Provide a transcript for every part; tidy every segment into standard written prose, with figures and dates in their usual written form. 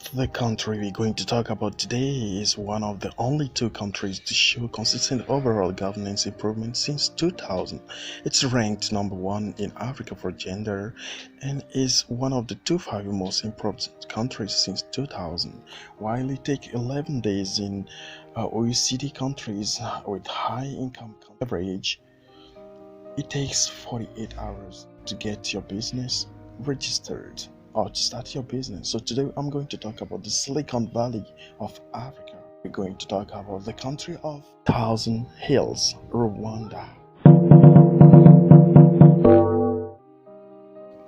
The country we're going to talk about today is one of the only two countries to show consistent overall governance improvement since 2000. It's ranked number one in Africa for gender and is one of the 25 most improved countries since 2000, while it takes 11 days in OECD countries with high income average. It takes 48 hours to get your business registered or to start your business. So today I'm going to talk about the Silicon Valley of Africa. We're going to talk about the country of Thousand Hills, Rwanda.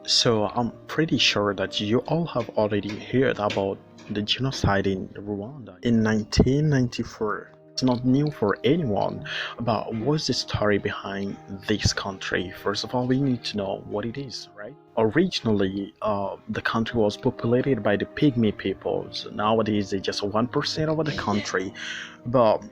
So I'm pretty sure that you all have already heard about the genocide in Rwanda in 1994. It's not new for anyone, but what's the story behind this country? First of all, we need to know what it is, right? Originally, the country was populated by the Pygmy peoples. Nowadays, they're just 1% of the country, but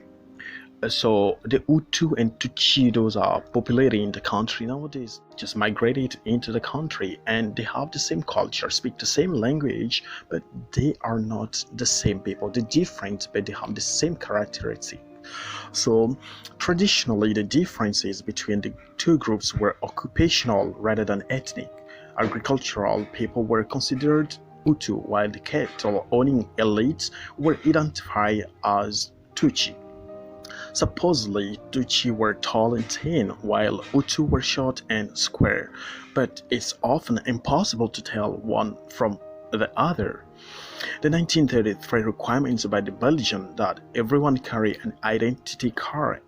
so the Hutu and Tutsi, those are populating the country nowadays, just migrated into the country, and they have the same culture, speak the same language, but they are not the same people. They're different, but they have the same characteristics. So traditionally, the differences between the two groups were occupational rather than ethnic. Agricultural people were considered Hutu, while the cattle owning elites were identified as Tutsi. Supposedly, Tutsi were tall and thin, while Hutu were short and square, but it's often impossible to tell one from the other. The 1933 requirements by the Belgian that everyone carry an identity card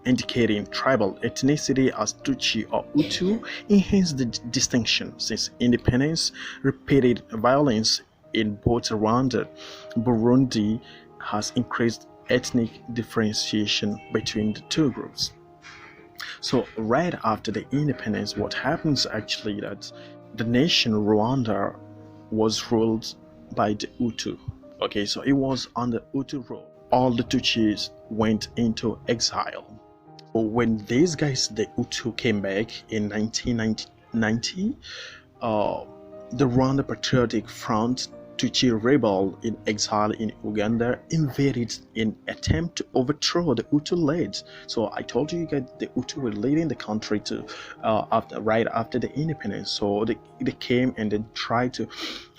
indicating tribal ethnicity as Tutsi or Hutu enhanced the distinction. Since independence. Repeated violence in both Rwanda and Burundi has increased ethnic differentiation between the two groups. So right after the independence, what happens actually that the nation Rwanda was ruled by the Hutu. Okay, so it was under Hutu rule. All the Tutsis went into exile. But when these guys, the Hutu, came back in 1990, the Rwanda Patriotic Front Tutsi rebel in exile in Uganda invaded in attempt to overthrow the Hutu lead. So I told you guys the Hutu were leading the country to right after the independence. So they came and they tried to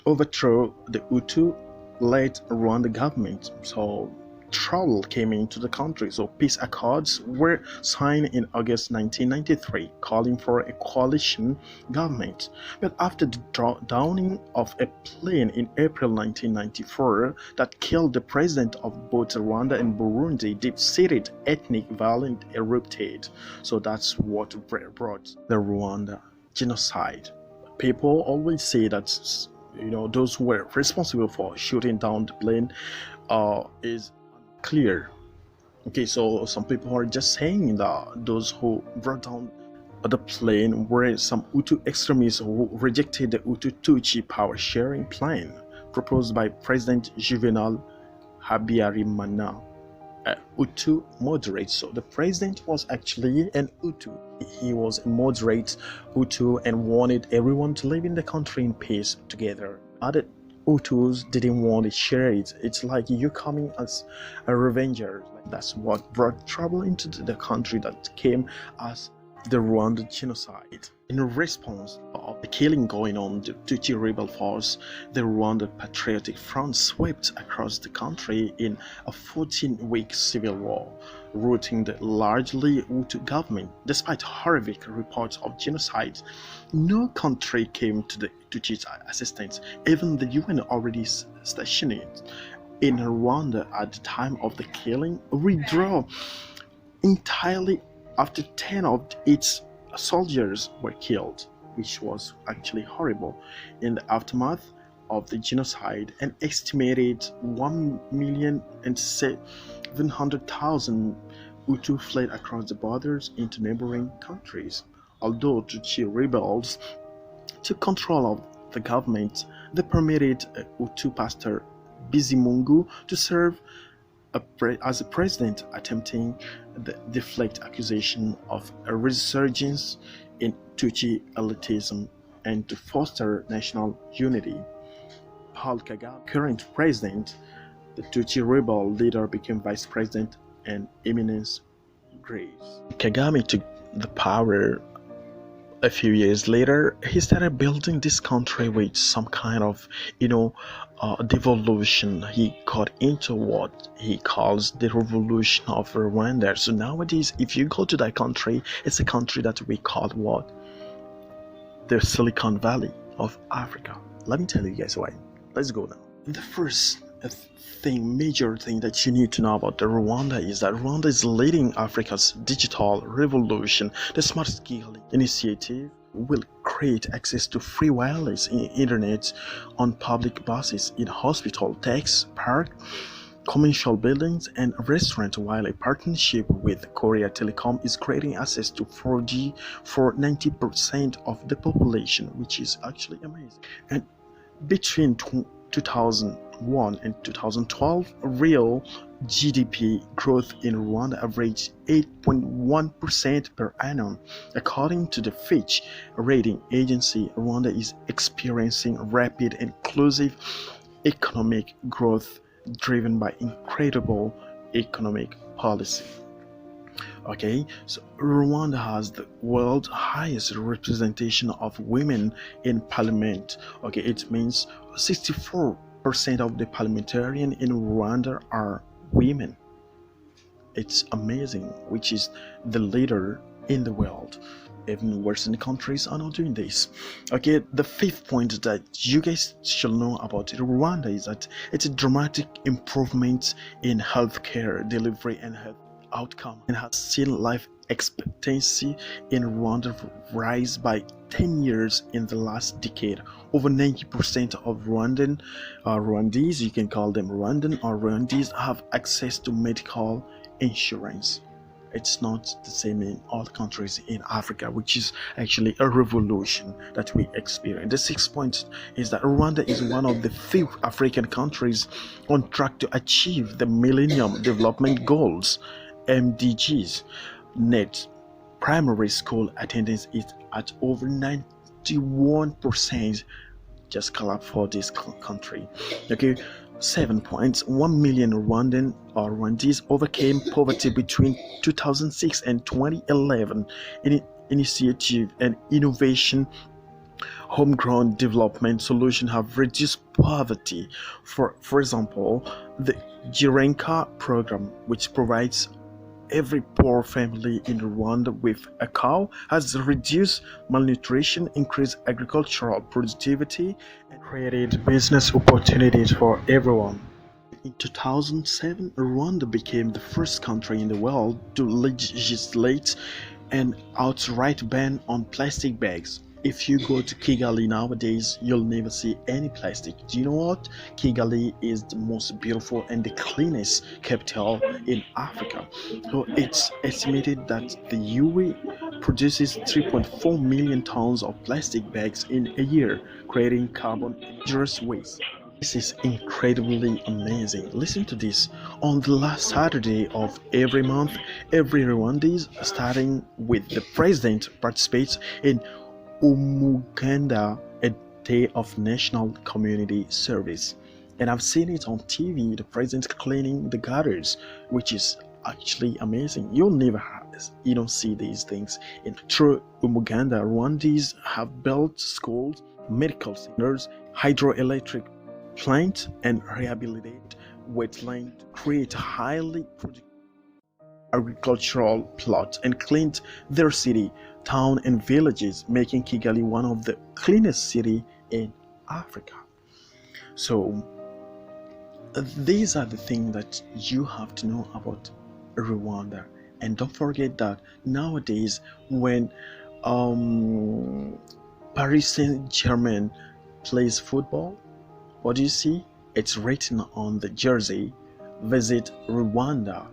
overthrow the Hutu led Rwanda government. So trouble came into the country. So peace accords were signed in August 1993, calling for a coalition government. But after the downing of a plane in April 1994 that killed the president of both Rwanda and Burundi, deep-seated ethnic violence erupted. So that's what brought the Rwanda Genocide. People always say that those who were responsible for shooting down the plane is clear. Okay, so some people are just saying that those who brought down the plane were some Hutu extremists who rejected the Hutu-Tutsi power-sharing plan proposed by President Juvenal Habyarimana, a Hutu moderate. So the president was actually an Hutu. He was a moderate Hutu and wanted everyone to live in the country in peace together. Other Hutus didn't want to share it. It's like you coming as a revenger. That's what brought trouble into the country that came as the Rwanda Genocide. In response of the killing going on, the Tutsi rebel force, the Rwanda Patriotic Front swept across the country in a 14-week civil war, rooting the largely Hutu government. Despite horrific reports of genocide, no country came to the Tutsis' assistance. Even the UN already stationed in Rwanda at the time of the killing withdrew entirely after 10 of its soldiers were killed, which was actually horrible. In the aftermath of the genocide, an estimated 1,700,000 Hutu fled across the borders into neighboring countries. Although Tutsi rebels took control of the government, they permitted a Hutu pastor, Bizimungu, to serve as a president, attempting to deflect accusation of a resurgence in Tutsi elitism and to foster national unity. Paul Kagame, current president, the Tutsi rebel leader, became vice president and eminence grace. Kagame took the power a few years later. He started building this country with some kind of, devolution. He got into what he calls the revolution of Rwanda. So nowadays, if you go to that country, it's a country that we call what? The Silicon Valley of Africa. Let me tell you guys why. Let's go now. The first major thing that you need to know about the Rwanda is that Rwanda is leading Africa's digital revolution. The Smart Kigali initiative will create access to free wireless internet on public buses, in hospital, tax, park, commercial buildings, and restaurants, while a partnership with Korea Telecom is creating access to 4G for 90% of the population, which is actually amazing. And between 2001 and 2012, real GDP growth in Rwanda averaged 8.1% per annum. According to the Fitch rating agency, Rwanda is experiencing rapid, inclusive economic growth driven by incredible economic policy. Okay, so Rwanda has the world's highest representation of women in parliament. Okay, it means 64% of the parliamentarians in Rwanda are women. It's amazing, which is the leader in the world. Even Western countries are not doing this. Okay, the fifth point that you guys should know about Rwanda is that it's a dramatic improvement in healthcare delivery and health outcome, and has seen life expectancy in Rwanda rise by 10 years in the last decade. Over 90% of Rwandese, you can call them Rwandan or Rwandese, have access to medical insurance. It's not the same in all countries in Africa, which is actually a revolution that we experience. The sixth point is that Rwanda is one of the few African countries on track to achieve the Millennium Development Goals, MDGs. Net primary school attendance is at over 91%. Just clap for this country. Okay, 7 points. 1 million Rwandan or Rwandese overcame poverty between 2006 and 2011. Initiative and innovation, homegrown development solutions have reduced poverty. For example, the Jirenka program, which provides every poor family in Rwanda with a cow, has reduced malnutrition, increased agricultural productivity, and created business opportunities for everyone. In 2007, Rwanda became the first country in the world to legislate an outright ban on plastic bags. If you go to Kigali nowadays, you'll never see any plastic. Do you know what? Kigali is the most beautiful and the cleanest capital in Africa. So it's estimated that the UAE produces 3.4 million tons of plastic bags in a year, creating carbon dangerous waste. This is incredibly amazing. Listen to this. On the last Saturday of every month, every Rwandese, starting with the president, participates in Umuganda, a day of national community service. And I've seen it on TV, the president cleaning the gutters, which is actually amazing. You'll never you don't see these things. Through Umuganda, Rwandese have built schools, medical centers, hydroelectric plants, and rehabilitate wetlands to create highly productive agricultural plots and cleaned their city, town, and villages, making Kigali one of the cleanest cities in Africa. So these are the things that you have to know about Rwanda. And don't forget that nowadays when Paris Saint-Germain plays football, what do you see? It's written on the jersey, visit Rwanda,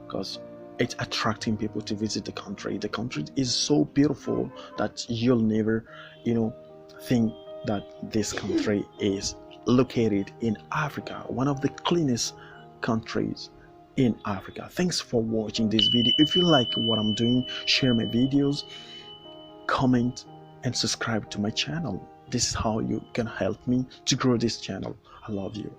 because it's attracting people to visit the country. The country is so beautiful that you'll never, think that this country is located in Africa, one of the cleanest countries in Africa. Thanks for watching this video. If you like what I'm doing, share my videos, comment, and subscribe to my channel. This is how you can help me to grow this channel. I love you.